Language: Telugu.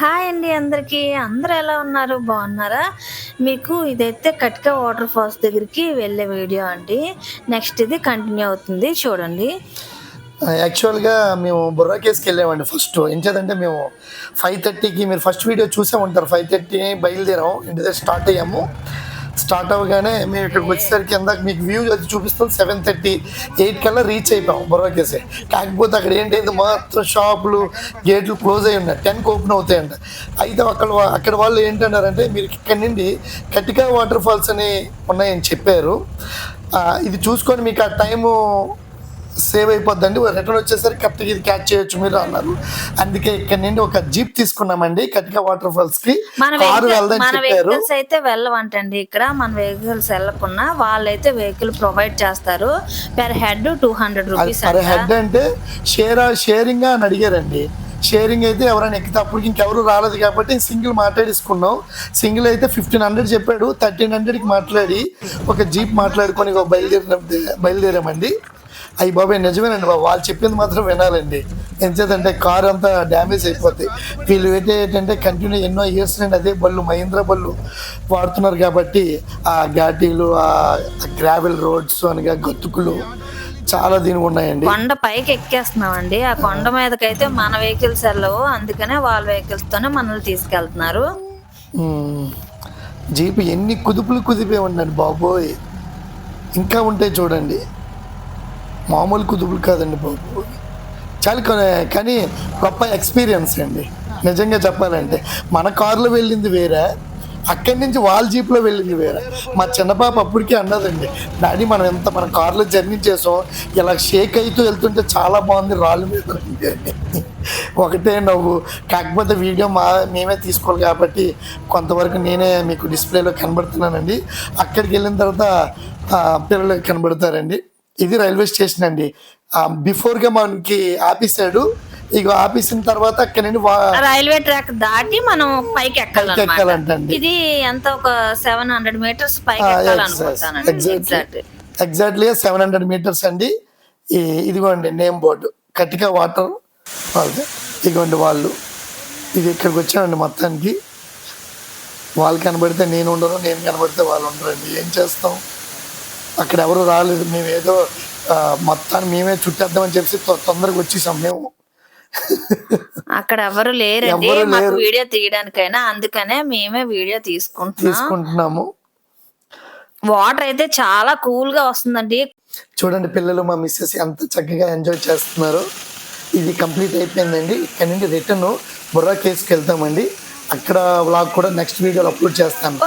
హాయ్ అండి అందరికీ. అందరూ ఎలా ఉన్నారు? బాగున్నారా? మీకు ఇదైతే కటిక వాటర్ ఫాల్స్ దగ్గరికి వెళ్ళే వీడియో అండి. నెక్స్ట్ ఇది కంటిన్యూ అవుతుంది చూడండి. యాక్చువల్‌గా మేము బుర్రా కేవ్స్‌కెళ్ళామండి ఫస్టు. ఎంచేతంటే మేము 5:30కి మీరు ఫస్ట్ వీడియో చూసే ఉంటారు. 5:30 బయలుదేరాం. ఇంటి దగ్గర స్టార్ట్ అయ్యాము. స్టార్ట్ అవ్వగానే మేము ఇక్కడికి వచ్చేసరికి ఇందాక మీకు వ్యూ అది చూపిస్తుంది 7:30, 8 కల్లా రీచ్ అయిపోయాం బుర్రా కేవ్స్. కాకపోతే అక్కడ ఏంటంటే మొత్తం షాపులు, గేట్లు క్లోజ్ అయ్యి ఉన్నాయి. 10కి ఓపెన్ అవుతాయంట. అయితే అక్కడ వాళ్ళు ఏంటన్నారంటే మీరు ఇక్కడి నుండి కటికా వాటర్ ఫాల్స్ అని ఉన్నాయని చెప్పారు. ఇది చూసుకొని మీకు ఆ టైము సేవ్ అయిపోద్దండి. రిటర్న్ వచ్చేసరికి కరెక్ట్గా ఇది క్యాచ్ చేయొచ్చు మీరు అన్నారు. అందుకే ఇక్కడ నుండి ఒక జీప్ తీసుకున్నామండి కటికా వాటర్ ఫాల్స్ కి. కారు వెళ్దని చెప్పారు. వెహికల్స్ అయితే వెళ్ళవంటండి. ఇక్కడ మన వెహికల్స్ వెళ్ళకుండా వాళ్ళైతే వెహికల్ ప్రొవైడ్ చేస్తారు. Per head 200 rupees. Per head అంటే షేరింగ్ అని అడిగారండి. షేరింగ్ అయితే ఎవరైనా ఎక్కితే అప్పటికి ఇంకెవరు రాలేదు కాబట్టి సింగిల్ మాట్లాడేసుకున్నాం. సింగిల్ అయితే 1500 చెప్పాడు. 1300కి మాట్లాడి ఒక జీప్ మాట్లాడుకొని బయలుదేరామండి. అయ్యి బాబాయ్ నిజమేనండి బాబు, వాళ్ళు చెప్పింది మాత్రం వినాలండి. ఎంచేతంటే కారు అంతా డ్యామేజ్ అయిపోతాయి. వీళ్ళు ఏంటంటే కంటిన్యూ ఎన్నో ఇయర్స్ నుండి అదే బళ్ళు మహీంద్రా బళ్ళు వాడుతున్నారు కాబట్టి ఆ ఘాటీలు, ఆ గ్రావెల్ రోడ్స్ అనగా గతుకులు చాలా దీనికి ఉన్నాయండి. కొండ పైకి ఎక్కేస్తున్నామండి. ఆ కొండ మీదకైతే మన వెహికల్స్ వెళ్ళవు. అందుకనే వాళ్ళ వెహికల్స్ తోనే మనల్ని తీసుకెళ్తున్నారు. జీప్ ఎన్ని కుదిపే ఉండండి బాబోయ్, ఇంకా ఉంటాయి చూడండి. మామూలు కుదుపులు కాదండి బాబు. చాలా కానీ గొప్ప ఎక్స్పీరియన్స్ అండి నిజంగా చెప్పాలంటే. మన కారులో వెళ్ళింది వేరే, అక్కడి నుంచి వాళ్ళ జీప్లో వెళ్ళింది వేరే. మా చిన్న పాప అప్పటికే అన్నదండి, డాడీ మన కారులో జర్నీ చేసాం, ఇలా షేక్ అవుతూ వెళ్తుంటే చాలా బాగుంది రాళ్ళు మీద. ఒకటే నవ్వు. కాకపోతే వీడియో మేమే తీసుకోవాలి కాబట్టి కొంతవరకు నేనే మీకు డిస్ప్లేలో కనబడుతున్నానండి. అక్కడికి వెళ్ళిన తర్వాత పిల్లలు కనబడతారండి. ఇది రైల్వే స్టేషన్ అండి. బిఫోర్గా మనకి ఆపేసాడు. ఇక ఆపేసిన తర్వాత అక్కడ నుండి రైల్వే ట్రాక్ దాటి మనం పైకి ఎక్కాలంటండి. ఇది ఎంత ఒక 700 మీటర్స్ పైకి ఎగ్జాక్ట్లీ 700 మీటర్స్ అండి. ఇదిగోండి name board Katika water falls. ఇదిగోండి వాళ్ళు. ఇది ఇక్కడికి వచ్చామండి మొత్తానికి. వాళ్ళు కనబడితే నేను ఉండరు, నేను కనబడితే వాళ్ళు ఉండరండి. ఏం చేస్తాం, అక్కడ ఎవరు రాలేదు. మేము ఏదో మొత్తాన్ని మేమే చుట్టేద్దామని చెప్పి తొందరగా వచ్చేసాం మేము. అక్కడ ఎవరు లేరండి వీడియో తీయడానికైనా, అందుకనే మేమే వీడియో తీసుకుంటున్నాము. వాటర్ అయితే చాలా కూల్ గా వస్తుందండి. చూడండి పిల్లలు మా మిస్సెస్ ఎంత చక్కగా ఎంజాయ్ చేస్తున్నారు. ఇది కంప్లీట్ అయిపోయిందండి. ఇక్కడ నుండి రిటర్న్ బుర్రా కేవ్స్కి వెళ్తామండి. అక్కడ వ్లాగ్ కూడా నెక్స్ట్ వీడియోలో అప్లోడ్ చేస్తాను.